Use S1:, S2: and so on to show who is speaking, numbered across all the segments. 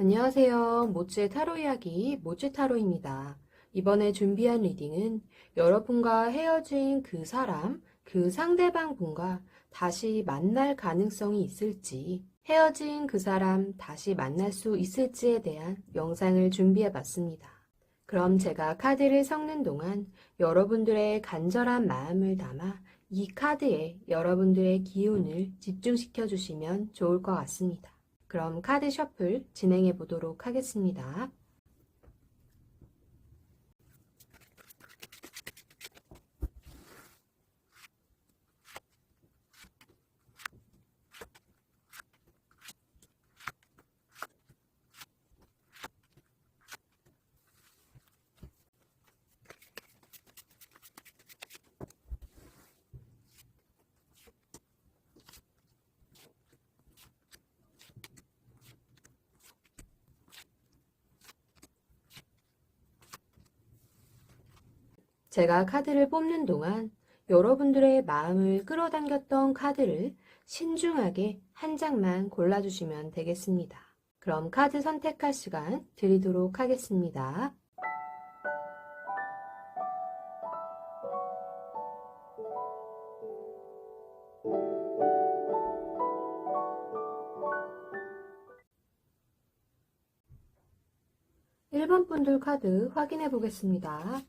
S1: 안녕하세요. 모츠의 타로 이야기 모츠타로입니다. 이번에 준비한 리딩은 여러분과 헤어진 그 사람, 그 상대방 분과 다시 만날 가능성이 있을지, 헤어진 그 사람 다시 만날 수 있을지에 대한 영상을 준비해 봤습니다. 그럼 제가 카드를 섞는 동안 여러분들의 간절한 마음을 담아 이 카드에 여러분들의 기운을 집중시켜 주시면 좋을 것 같습니다. 그럼 카드 셔플 진행해 보도록 하겠습니다. 제가 카드를 뽑는 동안 여러분들의 마음을 끌어당겼던 카드를 신중하게 한 장만 골라주시면 되겠습니다. 그럼 카드 선택할 시간 드리도록 하겠습니다. (1번) 분들 카드 확인해 보겠습니다.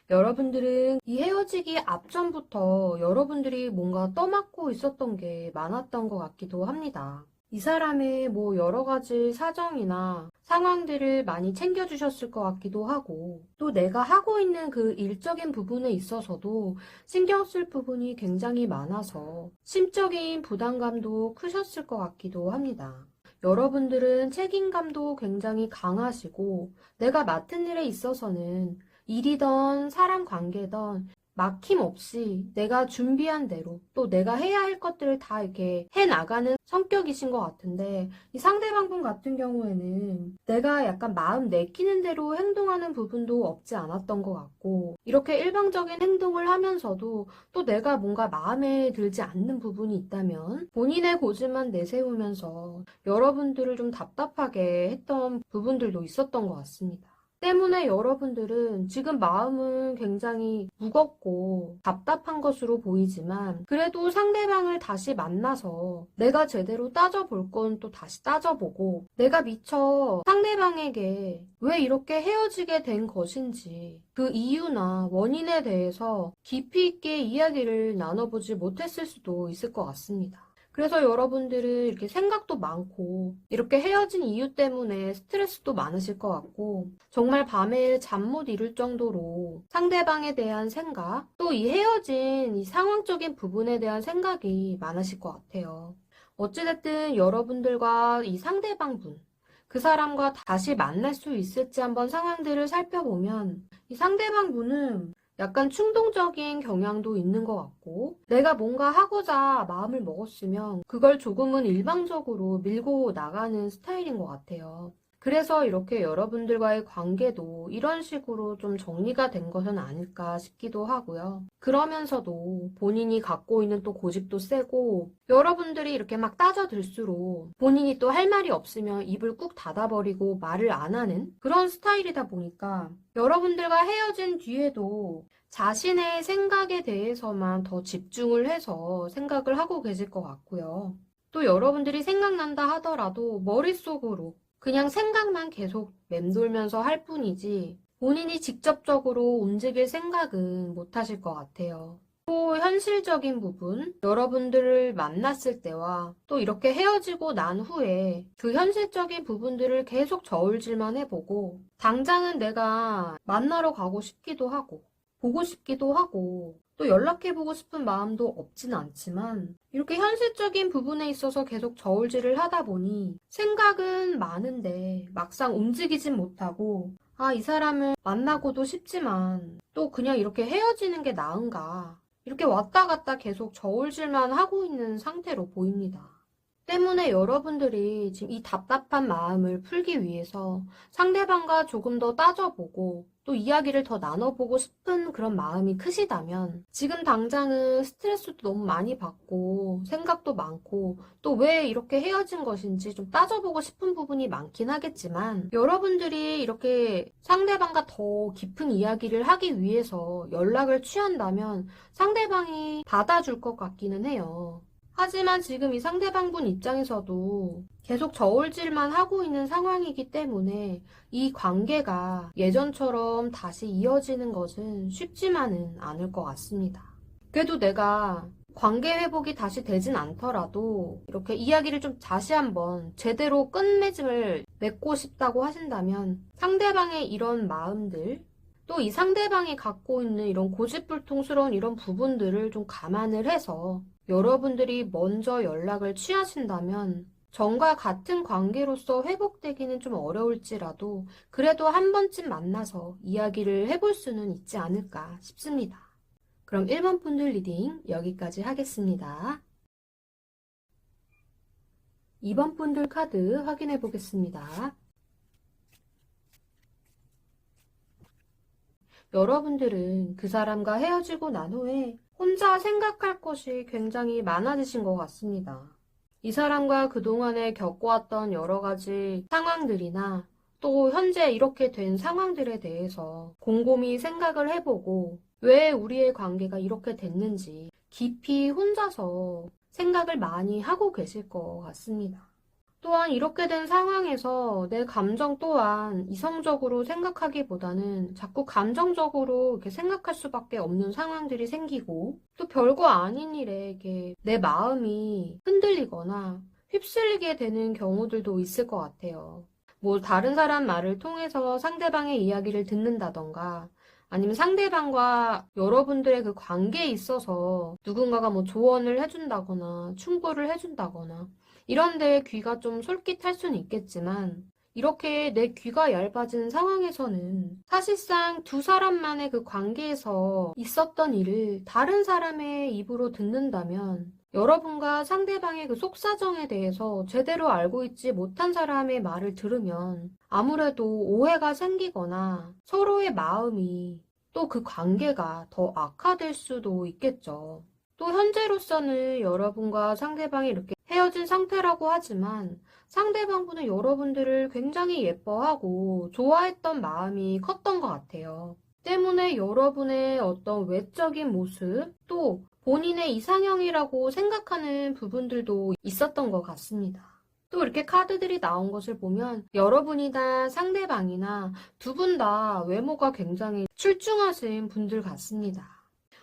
S1: 여러분들은 이 헤어지기 앞전부터 여러분들이 뭔가 떠맡고 있었던 게 많았던 것 같기도 합니다. 이 사람의 여러 가지 사정이나 상황들을 많이 챙겨주셨을 것 같기도 하고, 또 내가 하고 있는 그 일적인 부분에 있어서도 신경 쓸 부분이 굉장히 많아서 심적인 부담감도 크셨을 것 같기도 합니다. 여러분들은 책임감도 굉장히 강하시고, 내가 맡은 일에 있어서는 일이든 사람 관계든 막힘없이 내가 준비한 대로 또 내가 해야 할 것들을 다 이렇게 해나가는 성격이신 것 같은데, 이 상대방분 같은 경우에는 내가 약간 마음 내키는 대로 행동하는 부분도 없지 않았던 것 같고, 이렇게 일방적인 행동을 하면서도 또 내가 뭔가 마음에 들지 않는 부분이 있다면 본인의 고집만 내세우면서 여러분들을 좀 답답하게 했던 부분들도 있었던 것 같습니다. 때문에 여러분들은 지금 마음은 굉장히 무겁고 답답한 것으로 보이지만, 그래도 상대방을 다시 만나서 내가 제대로 따져볼 건 또 다시 따져보고, 내가 미처 상대방에게 왜 이렇게 헤어지게 된 것인지 그 이유나 원인에 대해서 깊이 있게 이야기를 나눠보지 못했을 수도 있을 것 같습니다. 그래서 여러분들은 이렇게 생각도 많고 이렇게 헤어진 이유 때문에 스트레스도 많으실 것 같고, 정말 밤에 잠 못 이룰 정도로 상대방에 대한 생각, 또 이 헤어진 이 상황적인 부분에 대한 생각이 많으실 것 같아요. 어찌됐든 여러분들과 이 상대방분, 그 사람과 다시 만날 수 있을지 한번 상황들을 살펴보면, 이 상대방분은 약간 충동적인 경향도 있는 것 같고, 내가 뭔가 하고자 마음을 먹었으면 그걸 조금은 일방적으로 밀고 나가는 스타일인 것 같아요. 그래서 이렇게 여러분들과의 관계도 이런 식으로 좀 정리가 된 것은 아닐까 싶기도 하고요. 그러면서도 본인이 갖고 있는 또 고집도 세고, 여러분들이 이렇게 막 따져들수록 본인이 또 할 말이 없으면 입을 꾹 닫아버리고 말을 안 하는 그런 스타일이다 보니까, 여러분들과 헤어진 뒤에도 자신의 생각에 대해서만 더 집중을 해서 생각을 하고 계실 것 같고요. 또 여러분들이 생각난다 하더라도 머릿속으로 그냥 생각만 계속 맴돌면서 할 뿐이지 본인이 직접적으로 움직일 생각은 못 하실 것 같아요. 또 현실적인 부분, 여러분들을 만났을 때와 또 이렇게 헤어지고 난 후에 그 현실적인 부분들을 계속 저울질만 해보고, 당장은 내가 만나러 가고 싶기도 하고 보고 싶기도 하고 또 연락해보고 싶은 마음도 없진 않지만, 이렇게 현실적인 부분에 있어서 계속 저울질을 하다 보니 생각은 많은데 막상 움직이진 못하고, 이 사람을 만나고도 싶지만 또 그냥 이렇게 헤어지는 게 나은가, 이렇게 왔다 갔다 계속 저울질만 하고 있는 상태로 보입니다. 때문에 여러분들이 지금 이 답답한 마음을 풀기 위해서 상대방과 조금 더 따져보고, 또 이야기를 더 나눠보고 싶은 그런 마음이 크시다면 지금 당장은 스트레스도 너무 많이 받고 생각도 많고 또 왜 이렇게 헤어진 것인지 좀 따져보고 싶은 부분이 많긴 하겠지만 여러분들이 이렇게 상대방과 더 깊은 이야기를 하기 위해서 연락을 취한다면 상대방이 받아줄 것 같기는 해요. 하지만 지금 이 상대방분 입장에서도 계속 저울질만 하고 있는 상황이기 때문에 이 관계가 예전처럼 다시 이어지는 것은 쉽지만은 않을 것 같습니다. 그래도 내가 관계 회복이 다시 되진 않더라도 이렇게 이야기를 좀 다시 한번 제대로 끝맺음을 맺고 싶다고 하신다면 상대방의 이런 마음들 또 이 상대방이 갖고 있는 이런 고집불통스러운 이런 부분들을 좀 감안을 해서 여러분들이 먼저 연락을 취하신다면 전과 같은 관계로서 회복되기는 좀 어려울지라도 그래도 한 번쯤 만나서 이야기를 해볼 수는 있지 않을까 싶습니다. 그럼 1번 분들 리딩 여기까지 하겠습니다. 2번 분들 카드 확인해 보겠습니다. 여러분들은 그 사람과 헤어지고 난 후에 혼자 생각할 것이 굉장히 많아지신 것 같습니다. 이 사람과 그동안에 겪어왔던 여러 가지 상황들이나 또 현재 이렇게 된 상황들에 대해서 곰곰이 생각을 해보고 왜 우리의 관계가 이렇게 됐는지 깊이 혼자서 생각을 많이 하고 계실 것 같습니다. 또한 이렇게 된 상황에서 내 감정 또한 이성적으로 생각하기보다는 자꾸 감정적으로 이렇게 생각할 수밖에 없는 상황들이 생기고 또 별거 아닌 일에 이렇게 내 마음이 흔들리거나 휩쓸리게 되는 경우들도 있을 것 같아요. 뭐 다른 사람 말을 통해서 상대방의 이야기를 듣는다던가 아니면 상대방과 여러분들의 그 관계에 있어서 누군가가 뭐 조언을 해준다거나 충고를 해준다거나 이런데 귀가 좀 솔깃할 수는 있겠지만 이렇게 내 귀가 얇아진 상황에서는 사실상 두 사람만의 그 관계에서 있었던 일을 다른 사람의 입으로 듣는다면 여러분과 상대방의 그 속사정에 대해서 제대로 알고 있지 못한 사람의 말을 들으면 아무래도 오해가 생기거나 서로의 마음이 또 그 관계가 더 악화될 수도 있겠죠. 또 현재로서는 여러분과 상대방이 이렇게 헤어진 상태라고 하지만 상대방분은 여러분들을 굉장히 예뻐하고 좋아했던 마음이 컸던 것 같아요. 때문에 여러분의 어떤 외적인 모습 또 본인의 이상형이라고 생각하는 부분들도 있었던 것 같습니다. 또 이렇게 카드들이 나온 것을 보면 여러분이나 상대방이나 두 분 다 외모가 굉장히 출중하신 분들 같습니다.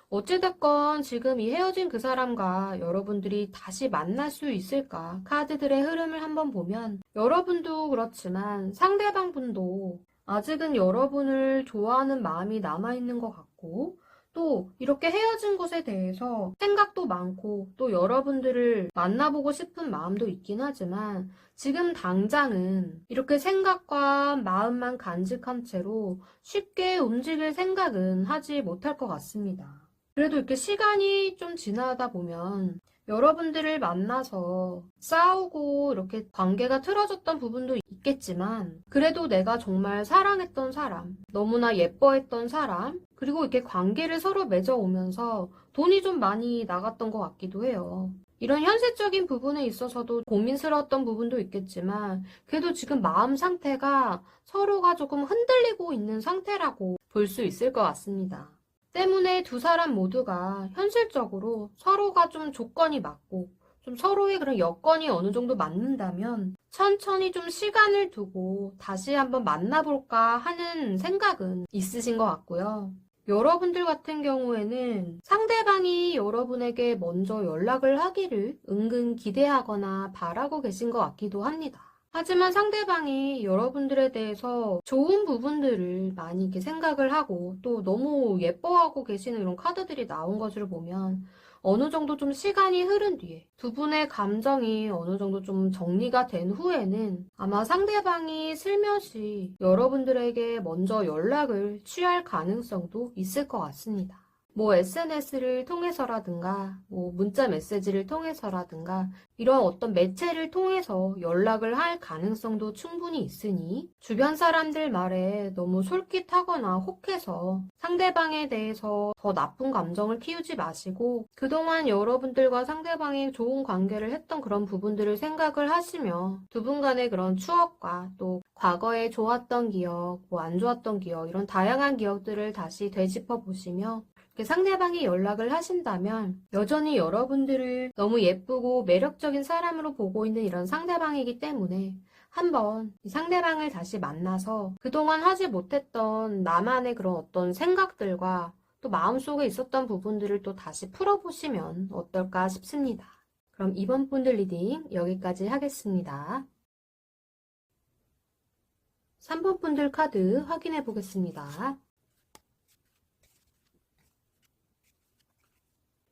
S1: 어찌됐건 지금 이 헤어진 그 사람과 여러분들이 다시 만날 수 있을까? 카드들의 흐름을 한번 보면 여러분도 그렇지만 상대방 분도 아직은 여러분을 좋아하는 마음이 남아있는 것 같고 또 이렇게 헤어진 것에 대해서 생각도 많고 또 여러분들을 만나보고 싶은 마음도 있긴 하지만 지금 당장은 이렇게 생각과 마음만 간직한 채로 쉽게 움직일 생각은 하지 못할 것 같습니다. 그래도 이렇게 시간이 좀 지나다 보면 여러분들을 만나서 싸우고 이렇게 관계가 틀어졌던 부분도 있겠지만 그래도 내가 정말 사랑했던 사람, 너무나 예뻐했던 사람, 그리고 이렇게 관계를 서로 맺어오면서 돈이 좀 많이 나갔던 것 같기도 해요. 이런 현실적인 부분에 있어서도 고민스러웠던 부분도 있겠지만 그래도 지금 마음 상태가 서로가 조금 흔들리고 있는 상태라고 볼 수 있을 것 같습니다. 때문에 두 사람 모두가 현실적으로 서로가 좀 조건이 맞고 좀 서로의 그런 여건이 어느 정도 맞는다면 천천히 좀 시간을 두고 다시 한번 만나볼까 하는 생각은 있으신 것 같고요. 여러분들 같은 경우에는 상대방이 여러분에게 먼저 연락을 하기를 은근 기대하거나 바라고 계신 것 같기도 합니다. 하지만 상대방이 여러분들에 대해서 좋은 부분들을 많이 이렇게 생각을 하고 또 너무 예뻐하고 계시는 이런 카드들이 나온 것을 보면 어느 정도 좀 시간이 흐른 뒤에 두 분의 감정이 어느 정도 좀 정리가 된 후에는 아마 상대방이 슬며시 여러분들에게 먼저 연락을 취할 가능성도 있을 것 같습니다. 뭐 SNS를 통해서라든가, 뭐 문자 메시지를 통해서라든가, 이런 어떤 매체를 통해서 연락을 할 가능성도 충분히 있으니, 주변 사람들 말에 너무 솔깃하거나 혹해서 상대방에 대해서 더 나쁜 감정을 키우지 마시고, 그동안 여러분들과 상대방이 좋은 관계를 했던 그런 부분들을 생각을 하시며, 두 분 간의 그런 추억과 또 과거에 좋았던 기억, 뭐 안 좋았던 기억, 이런 다양한 기억들을 다시 되짚어 보시며, 상대방이 연락을 하신다면 여전히 여러분들을 너무 예쁘고 매력적인 사람으로 보고 있는 이런 상대방이기 때문에 한번 이 상대방을 다시 만나서 그동안 하지 못했던 나만의 그런 어떤 생각들과 또 마음속에 있었던 부분들을 또 다시 풀어보시면 어떨까 싶습니다. 그럼 이번 분들 리딩 여기까지 하겠습니다. 3번 분들 카드 확인해 보겠습니다.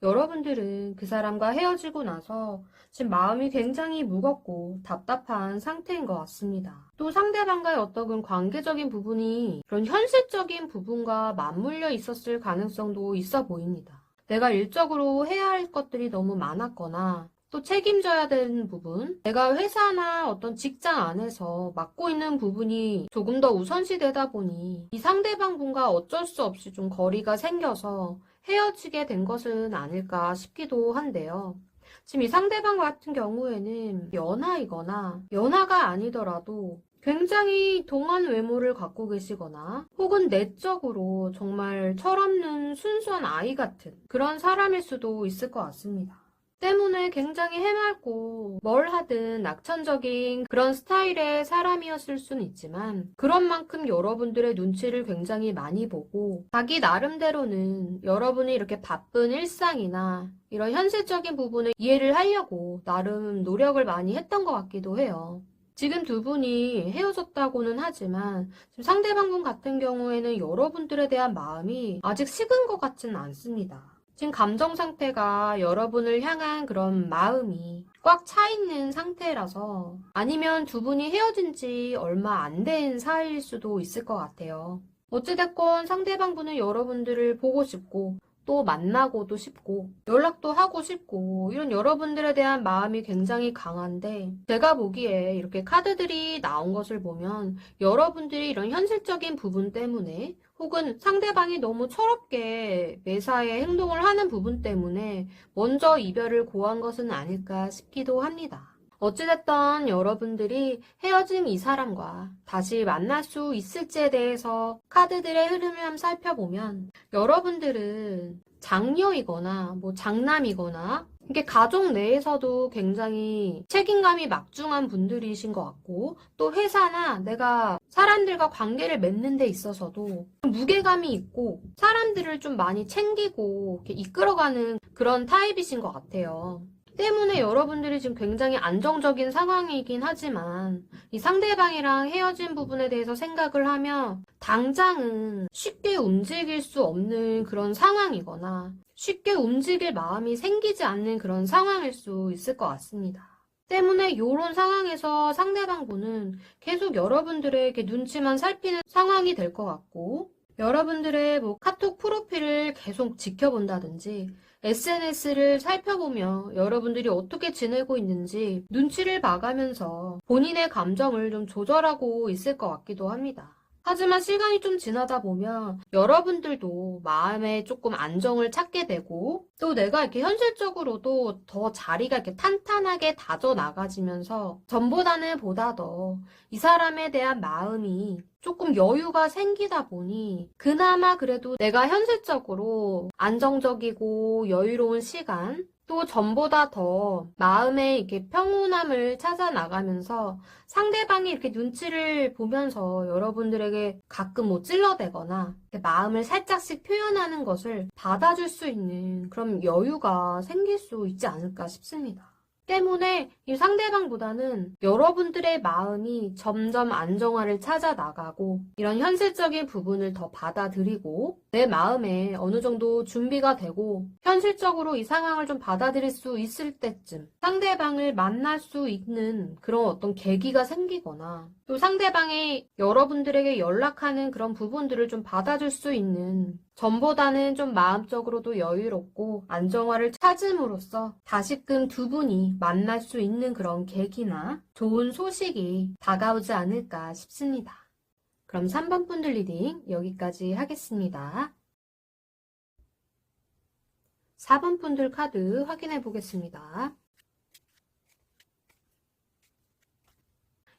S1: 여러분들은 그 사람과 헤어지고 나서 지금 마음이 굉장히 무겁고 답답한 상태인 것 같습니다. 또 상대방과의 어떤 그런 관계적인 부분이 그런 현실적인 부분과 맞물려 있었을 가능성도 있어 보입니다. 내가 일적으로 해야 할 것들이 너무 많았거나 또 책임져야 되는 부분, 내가 회사나 어떤 직장 안에서 맡고 있는 부분이 조금 더 우선시되다 보니 이 상대방 분과 어쩔 수 없이 좀 거리가 생겨서 헤어지게 된 것은 아닐까 싶기도 한데요. 지금 이 상대방 같은 경우에는 연하이거나 연하가 아니더라도 굉장히 동안 외모를 갖고 계시거나 혹은 내적으로 정말 철없는 순수한 아이 같은 그런 사람일 수도 있을 것 같습니다. 때문에 굉장히 해맑고 뭘 하든 낙천적인 그런 스타일의 사람이었을 수는 있지만 그런 만큼 여러분들의 눈치를 굉장히 많이 보고 자기 나름대로는 여러분이 이렇게 바쁜 일상이나 이런 현실적인 부분을 이해를 하려고 나름 노력을 많이 했던 것 같기도 해요. 지금 두 분이 헤어졌다고는 하지만 지금 상대방 분 같은 경우에는 여러분들에 대한 마음이 아직 식은 것 같지는 않습니다. 지금 감정 상태가 여러분을 향한 그런 마음이 꽉 차 있는 상태라서 아니면 두 분이 헤어진 지 얼마 안 된 사이일 수도 있을 것 같아요. 어찌됐건 상대방 분은 여러분들을 보고 싶고 또 만나고도 싶고 연락도 하고 싶고 이런 여러분들에 대한 마음이 굉장히 강한데 제가 보기에 이렇게 카드들이 나온 것을 보면 여러분들이 이런 현실적인 부분 때문에 혹은 상대방이 너무 철없게 매사에 행동을 하는 부분 때문에 먼저 이별을 고한 것은 아닐까 싶기도 합니다. 어찌됐든 여러분들이 헤어진 이 사람과 다시 만날 수 있을지에 대해서 카드들의 흐름을 한번 살펴보면 여러분들은 장녀이거나 뭐 장남이거나 이게 가족 내에서도 굉장히 책임감이 막중한 분들이신 것 같고 또 회사나 내가 사람들과 관계를 맺는 데 있어서도 무게감이 있고 사람들을 좀 많이 챙기고 이렇게 이끌어가는 그런 타입이신 것 같아요. 때문에 여러분들이 지금 굉장히 안정적인 상황이긴 하지만 이 상대방이랑 헤어진 부분에 대해서 생각을 하면 당장은 쉽게 움직일 수 없는 그런 상황이거나 쉽게 움직일 마음이 생기지 않는 그런 상황일 수 있을 것 같습니다. 때문에 이런 상황에서 상대방 분은 계속 여러분들의 눈치만 살피는 상황이 될 것 같고 여러분들의 뭐 카톡 프로필을 계속 지켜본다든지 SNS를 살펴보며 여러분들이 어떻게 지내고 있는지 눈치를 봐가면서 본인의 감정을 좀 조절하고 있을 것 같기도 합니다. 하지만 시간이 좀 지나다 보면 여러분들도 마음에 조금 안정을 찾게 되고 또 내가 이렇게 현실적으로도 더 자리가 이렇게 탄탄하게 다져 나가지면서 전보다는 보다 더 이 사람에 대한 마음이 조금 여유가 생기다 보니 그나마 그래도 내가 현실적으로 안정적이고 여유로운 시간 또 전보다 더 마음의 이렇게 평온함을 찾아 나가면서 상대방이 이렇게 눈치를 보면서 여러분들에게 가끔 뭐 찔러대거나 마음을 살짝씩 표현하는 것을 받아줄 수 있는 그런 여유가 생길 수 있지 않을까 싶습니다. 때문에 이 상대방보다는 여러분들의 마음이 점점 안정화를 찾아 나가고 이런 현실적인 부분을 더 받아들이고 내 마음에 어느 정도 준비가 되고 현실적으로 이 상황을 좀 받아들일 수 있을 때쯤 상대방을 만날 수 있는 그런 어떤 계기가 생기거나 또 상대방이 여러분들에게 연락하는 그런 부분들을 좀 받아줄 수 있는 전보다는 좀 마음적으로도 여유롭고 안정화를 찾음으로써 다시금 두 분이 만날 수 있는 그런 계기나 좋은 소식이 다가오지 않을까 싶습니다. 그럼 3번 분들 리딩 여기까지 하겠습니다. 4번 분들 카드 확인해 보겠습니다.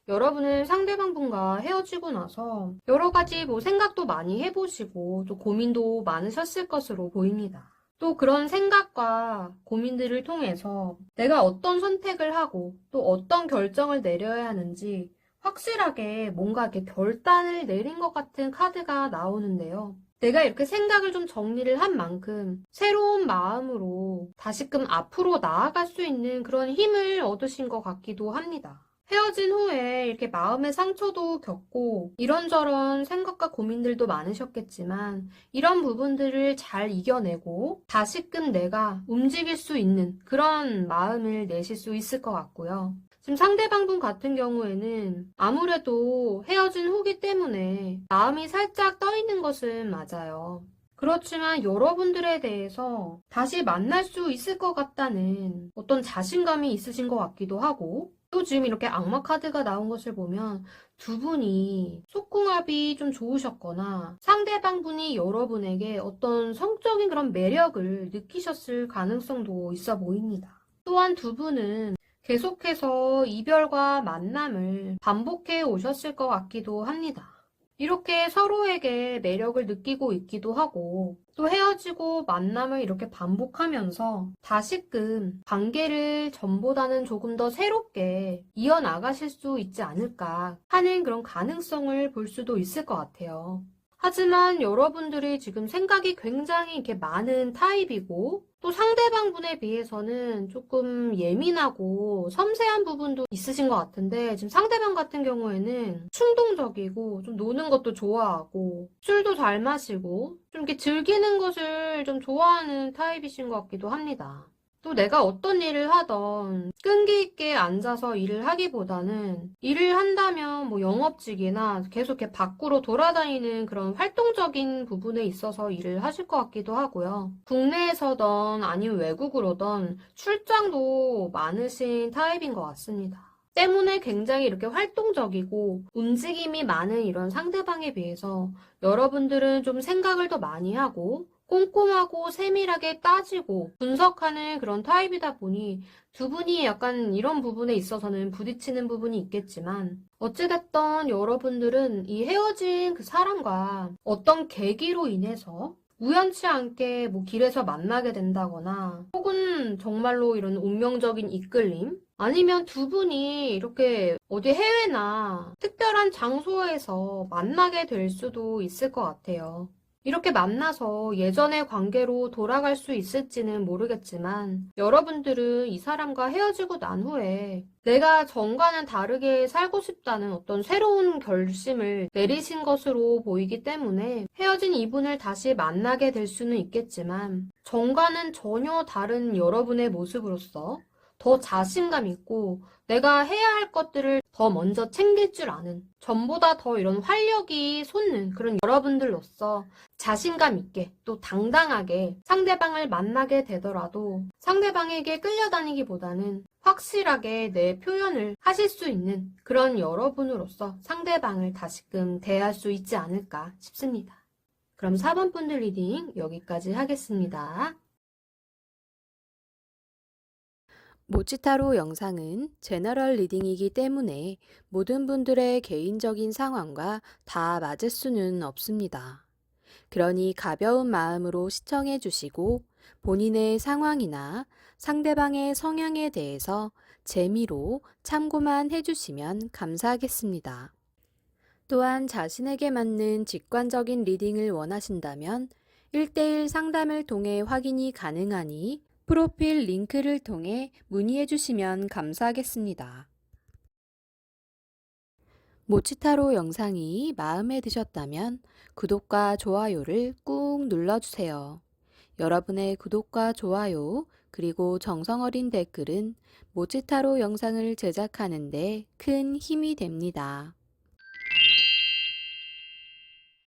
S1: 여러분은 상대방 분과 헤어지고 나서 여러 가지 생각도 많이 해보시고 또 고민도 많으셨을 것으로 보입니다. 또 그런 생각과 고민들을 통해서 내가 어떤 선택을 하고 또 어떤 결정을 내려야 하는지 확실하게 뭔가 이렇게 결단을 내린 것 같은 카드가 나오는데요. 내가 이렇게 생각을 좀 정리를 한 만큼 새로운 마음으로 다시금 앞으로 나아갈 수 있는 그런 힘을 얻으신 것 같기도 합니다. 헤어진 후에 이렇게 마음의 상처도 겪고 이런저런 생각과 고민들도 많으셨겠지만 이런 부분들을 잘 이겨내고 다시금 내가 움직일 수 있는 그런 마음을 내실 수 있을 것 같고요. 지금 상대방분 같은 경우에는 아무래도 헤어진 후기 때문에 마음이 살짝 떠 있는 것은 맞아요. 그렇지만 여러분들에 대해서 다시 만날 수 있을 것 같다는 어떤 자신감이 있으신 것 같기도 하고 또 지금 이렇게 악마 카드가 나온 것을 보면 두 분이 속궁합이 좀 좋으셨거나 상대방 분이 여러분에게 어떤 성적인 그런 매력을 느끼셨을 가능성도 있어 보입니다. 또한 두 분은 계속해서 이별과 만남을 반복해 오셨을 것 같기도 합니다. 이렇게 서로에게 매력을 느끼고 있기도 하고 또 헤어지고 만남을 이렇게 반복하면서 다시금 관계를 전보다는 조금 더 새롭게 이어나가실 수 있지 않을까 하는 그런 가능성을 볼 수도 있을 것 같아요. 하지만 여러분들이 지금 생각이 굉장히 이렇게 많은 타입이고 또 상대방 분에 비해서는 조금 예민하고 섬세한 부분도 있으신 것 같은데 지금 상대방 같은 경우에는 충동적이고 좀 노는 것도 좋아하고 술도 잘 마시고 좀 이렇게 즐기는 것을 좀 좋아하는 타입이신 것 같기도 합니다. 또 내가 어떤 일을 하던 끈기 있게 앉아서 일을 하기보다는 일을 한다면 영업직이나 계속 이렇게 밖으로 돌아다니는 그런 활동적인 부분에 있어서 일을 하실 것 같기도 하고요. 국내에서든 아니면 외국으로든 출장도 많으신 타입인 것 같습니다. 때문에 굉장히 이렇게 활동적이고 움직임이 많은 이런 상대방에 비해서 여러분들은 좀 생각을 더 많이 하고 꼼꼼하고 세밀하게 따지고 분석하는 그런 타입이다 보니 두 분이 약간 이런 부분에 있어서는 부딪히는 부분이 있겠지만 어찌됐든 여러분들은 이 헤어진 그 사람과 어떤 계기로 인해서 우연치 않게 길에서 만나게 된다거나 혹은 정말로 이런 운명적인 이끌림 아니면 두 분이 이렇게 어디 해외나 특별한 장소에서 만나게 될 수도 있을 것 같아요. 이렇게 만나서 예전의 관계로 돌아갈 수 있을지는 모르겠지만 여러분들은 이 사람과 헤어지고 난 후에 내가 전과는 다르게 살고 싶다는 어떤 새로운 결심을 내리신 것으로 보이기 때문에 헤어진 이분을 다시 만나게 될 수는 있겠지만 전과는 전혀 다른 여러분의 모습으로서 더 자신감 있고 내가 해야 할 것들을 더 먼저 챙길 줄 아는 전보다 더 이런 활력이 솟는 그런 여러분들로서 자신감 있게 또 당당하게 상대방을 만나게 되더라도 상대방에게 끌려다니기보다는 확실하게 내 표현을 하실 수 있는 그런 여러분으로서 상대방을 다시금 대할 수 있지 않을까 싶습니다. 그럼 4번 분들 리딩 여기까지 하겠습니다.
S2: 모치타로 영상은 제너럴 리딩이기 때문에 모든 분들의 개인적인 상황과 다 맞을 수는 없습니다. 그러니 가벼운 마음으로 시청해 주시고 본인의 상황이나 상대방의 성향에 대해서 재미로 참고만 해주시면 감사하겠습니다. 또한 자신에게 맞는 직관적인 리딩을 원하신다면 1대1 상담을 통해 확인이 가능하니 프로필 링크를 통해 문의해 주시면 감사하겠습니다. 모치타로 영상이 마음에 드셨다면 구독과 좋아요를 꾹 눌러주세요. 여러분의 구독과 좋아요, 그리고 정성어린 댓글은 모치타로 영상을 제작하는 데 큰 힘이 됩니다.